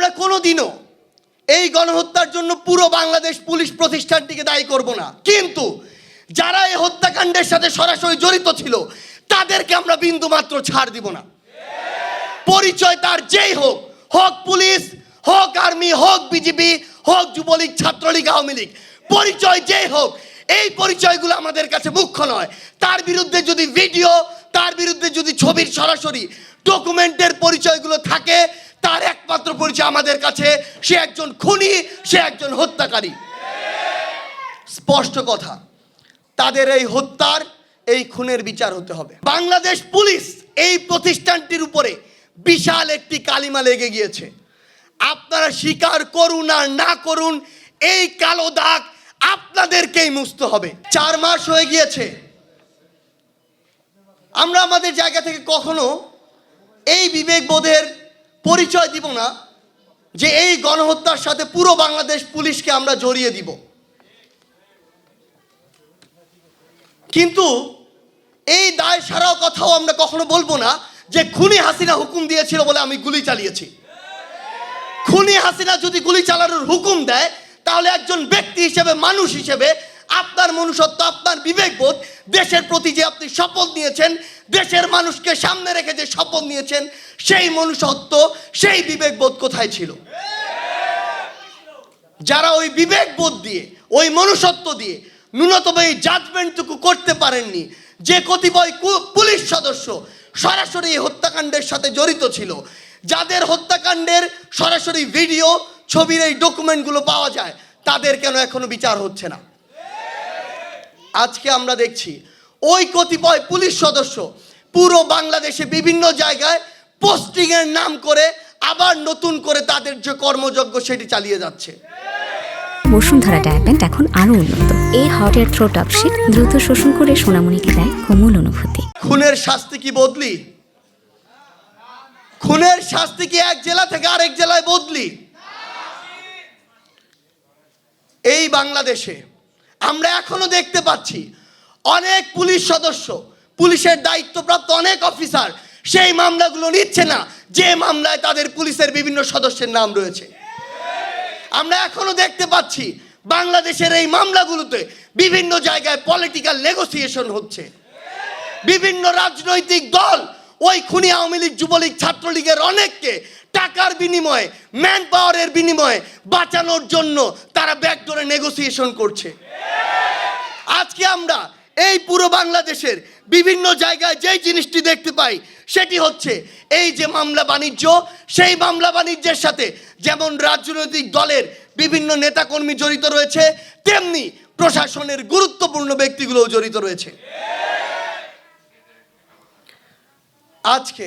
আমরা কোনোদিনও এই গণহত্যার জন্য পুরো বাংলাদেশ পুলিশ প্রতিষ্ঠানটিকে দায়ী করব না, কিন্তু যারা এই হত্যাকাণ্ডের সাথে সরাসরি জড়িত ছিল তাদেরকে আমরা বিন্দুমাত্র ছাড় দিব না। পরিচয় তার যেই হোক, হোক পুলিশ, হোক আর্মি, হোক বিজেপি, হোক যুবলীগ, ছাত্রলীগ, আওয়ামী লীগ, পরিচয় যেই হোক, এই পরিচয়গুলো আমাদের কাছে মুখ্য নয়। তার বিরুদ্ধে যদি ভিডিও, তার বিরুদ্ধে যদি ছবির সরাসরি ডকুমেন্টের পরিচয়গুলো থাকে, তার একমাত্র পরিচয় আমাদের কাছে সে একজন খুনি, সে একজন হত্যাকারী। স্পষ্ট কথা, তাদের এই হত্যার, এই খুনের বিচার হতে হবে। বাংলাদেশ পুলিশ এই প্রতিষ্ঠানটির উপরে বিশাল একটি কালিমা লেগে গিয়েছে। আপনারা স্বীকার করুন আর না করুন, এই কালো দাগ আপনাদেরকেই মুছতে হবে। 4 মাস হয়ে গিয়েছে, আমরা আমাদের জায়গা থেকে কখনো এই বিবেকবোধের পরিচয় দিব না যে এই গণহত্যার সাথে পুরো বাংলাদেশ পুলিশকে আমরা জড়িয়ে দিব। কিন্তু এই দায় সারাও কথাও আমরা কখনো বলবো না যে খুনি হাসিনা হুকুম দিয়েছিল বলে আমি গুলি চালিয়েছি। খুনি হাসিনা যদি গুলি চালানোর হুকুম দেয়, তাহলে একজন ব্যক্তি হিসেবে, মানুষ হিসেবে আপনার মনুষ্যত্ব, আপনার বিবেকবোধ, দেশের প্রতি যে আপনি শপথ নিয়েছেন, দেশের মানুষকে সামনে রেখে যে শপথ নিয়েছেন, সেই মনুষ্যত্ব, সেই বিবেকবোধ কোথায় ছিল? যারা ওই বিবেকবোধ দিয়ে, ওই মনুষ্যত্ব দিয়ে ন্যূনতম এই জাজমেন্টটুকু করতে পারেননি, যে কতিপয় পুলিশ সদস্য সরাসরি এই হত্যাকাণ্ডের সাথে জড়িত ছিল, যাদের হত্যাকাণ্ডের সরাসরি ভিডিও, ছবির এই ডকুমেন্টগুলো পাওয়া যায়, তাদের কেন এখনো বিচার হচ্ছে না? আজকে আমরা দেখছি ওই কতিপয় পুলিশ সদস্য পুরো বাংলাদেশে বিভিন্ন জায়গায় পোস্টিংয়ের নাম করে আবার নতুন করে তাদের যে কর্মযজ্ঞ সেটি চালিয়ে যাচ্ছে। বসুন্ধরা ডায়াপেন্ট এখন আরো উন্নত। এই hot air through top sheet দ্রুত শোষণ করে সোনামণিকে দেয় কোমল অনুভূতি। খুনের শাস্তি কি বদলি? খুনের শাস্তি কি এক জেলা থেকে আরেক জেলায় বদলি? এই বাংলাদেশে আমরা এখনো দেখতে পাচ্ছি অনেক পুলিশ সদস্য, পুলিশের দায়িত্বপ্রাপ্ত অনেক অফিসার সেই মামলাগুলো নিচ্ছে না যে মামলায় তাদের পুলিশের বিভিন্ন সদস্যের নাম রয়েছে। আমরা এখনো দেখতে পাচ্ছি বাংলাদেশের এই মামলাগুলোতে বিভিন্ন জায়গায় পলিটিক্যাল নেগোসিয়েশন হচ্ছে। বিভিন্ন রাজনৈতিক দল ওই খুনি আওয়ামী লীগ, যুবলীগ, ছাত্রলীগের অনেককে টাকার বিনিময়ে, ম্যান পাওয়ারের বিনিময়ে বাঁচানোর জন্য তারা ব্যাকডোরে নেগোসিয়েশন করছে। আজকে আমরা এই পুরো বাংলাদেশের বিভিন্ন জায়গায় যেই জিনিসটি দেখতে পাই, সেটি হচ্ছে এই যে মামলা বাণিজ্য, সেই মামলা বাণিজ্যের সাথে যেমন রাজনৈতিক দলের বিভিন্ন নেতাকর্মী জড়িত রয়েছে, তেমনি প্রশাসনের গুরুত্বপূর্ণ ব্যক্তিগুলোও জড়িত রয়েছে। আজকে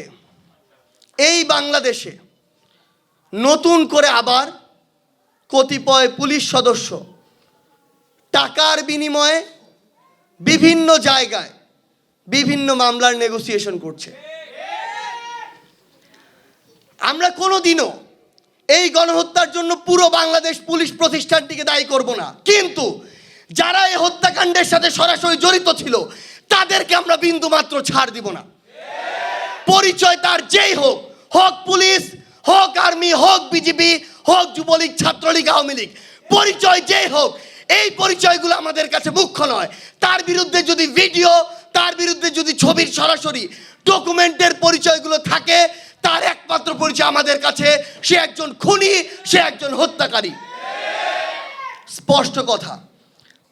এই বাংলাদেশে নতুন করে আবার কতিপয় পুলিশ সদস্য টাকার বিনিময়ে বিভিন্ন জায়গায় বিভিন্ন মামলার নেগোসিয়েশন করছে। আমরা কোনোদিনও এই গণহত্যার জন্য পুরো বাংলাদেশ পুলিশ প্রতিষ্ঠানটিকে দায়ী করব না, কিন্তু যারা এই হত্যাকাণ্ডের সাথে সরাসরি জড়িত ছিল তাদেরকে আমরা বিন্দুমাত্র ছাড় দিব না। পরিচয় তার যেই হোক, হোক পুলিশ, হোক আর্মি, হোক বিজেপি, হোক যুবলীগ, ছাত্রলীগ, আওয়ামী লীগ, পরিচয় যেই হোক, এই পরিচয়গুলো আমাদের কাছে মুখ্য নয়। তার বিরুদ্ধে যদি ভিডিও, তার বিরুদ্ধে যদি ছবির সরাসরি ডকুমেন্টের পরিচয়গুলো থাকে, তার একমাত্র পরিচয় আমাদের কাছে সে একজন খুনি, সে একজন হত্যাকারী। স্পষ্ট কথা,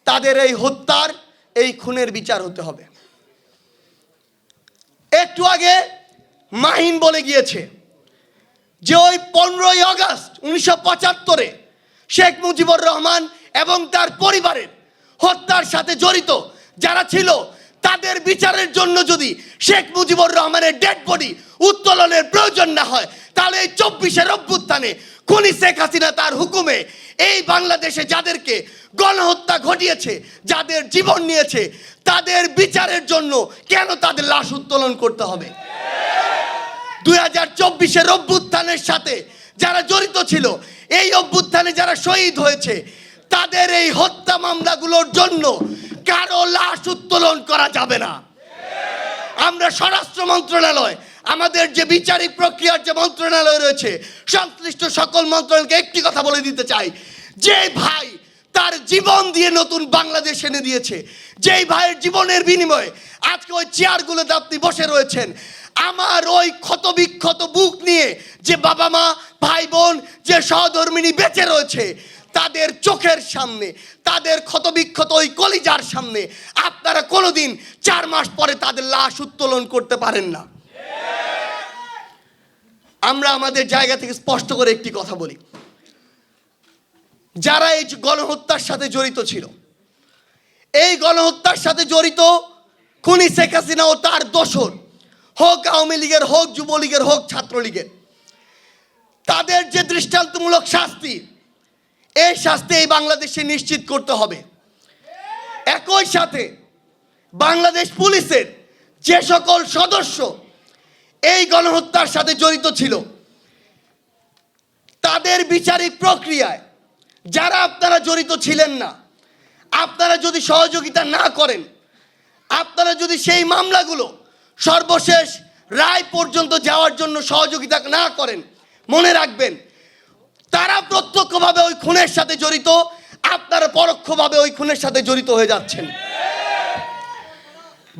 তাদের এই হত্যার, এই খুনের বিচার হতে হবে। একটু আগে মাহিন বলে গিয়েছে যে ওই 15ই আগস্ট 1975-এ শেখ মুজিবুর রহমান এবং তার পরিবারের হত্যার সাথে জড়িত যারা ছিল, তাদের বিচারের জন্য যদি শেখ মুজিবুর রহমানের ডেড বডি উত্তোলনের প্রয়োজন না হয়, তাহলে এই 24-এর অভ্যুত্থানে খুনি শেখ হাসিনা তার হুকুমে এই বাংলাদেশে যাদেরকে গণহত্যা ঘটিয়েছে, যাদের জীবন নিয়েছে, তাদের বিচারের জন্য কেন তাদের লাশ উত্তোলন করতে হবে? 2024-এর অভ্যুত্থানের সাথে যারা জড়িত ছিল, এই অভ্যুত্থানে যারা শহীদ হয়েছে, তাদের এই হত্যা মামলাগুলোর জন্য কারো লাশ উত্তোলন করা যাবে না। আমরা স্বরাষ্ট্র মন্ত্রণালয়, আমাদের যে বিচারিক প্রক্রিয়ার যে মন্ত্রণালয় রয়েছে, সংশ্লিষ্ট সকল মন্ত্রণালয়কে একটি কথা বলে দিতে চাই, যে ভাই তার জীবন দিয়ে নতুন বাংলাদেশ এনে দিয়েছে, যেই ভাইয়ের জীবনের বিনিময়ে আজকে ওই চেয়ারগুলোতে আপনি বসে রয়েছেন, আমার ওই ক্ষতবিক্ষত বুক নিয়ে যে বাবা মা ভাই বোন যে সহধর্মিনী বেঁচে রয়েছে, তাদের চোখের সামনে, তাদের ক্ষতবিক্ষত ওই কলিজার সামনে আপনারা কোনোদিন 4 মাস পরে তাদের লাশ উত্তোলন করতে পারেন না। আমরা আমাদের জায়গা থেকে স্পষ্ট করে একটি কথা বলি, যারা এই গণহত্যার সাথে জড়িত ছিল, এই গণহত্যার সাথে জড়িত খুনি শেখ হাসিনা ও তার দোসর, হোক আওয়ামী লীগের, হোক যুবলীগের, হোক ছাত্রলীগের, তাদের যে দৃষ্টান্তমূলক শাস্তি, এই শাস্তি এই বাংলাদেশে নিশ্চিত করতে হবে। একই সাথে বাংলাদেশ পুলিশের যে সকল সদস্য এই গণহত্যার সাথে জড়িত ছিল, তাদের বিচারিক প্রক্রিয়ায় যারা আপনারা জড়িত ছিলেন না, আপনারা যদি সহযোগিতা না করেন, আপনারা যদি সেই মামলাগুলো সর্বশেষ রায় পর্যন্ত যাওয়ার জন্য সহযোগিতা না করেন, মনে রাখবেন তারা প্রত্যক্ষভাবে ওই খুনের সাথে জড়িত, আপনারা পরোক্ষভাবে ওই খুনের সাথে জড়িত হয়ে যাচ্ছেন।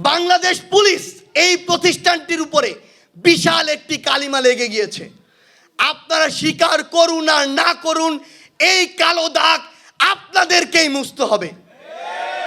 বাংলাদেশ পুলিশ এই প্রতিষ্ঠানটির উপরে বিশাল একটি কালিমা লেগে গিয়েছে। আপনারা স্বীকার করুন আর না করুন, এই কালো দাগ আপনাদেরকেই মুছতে হবে।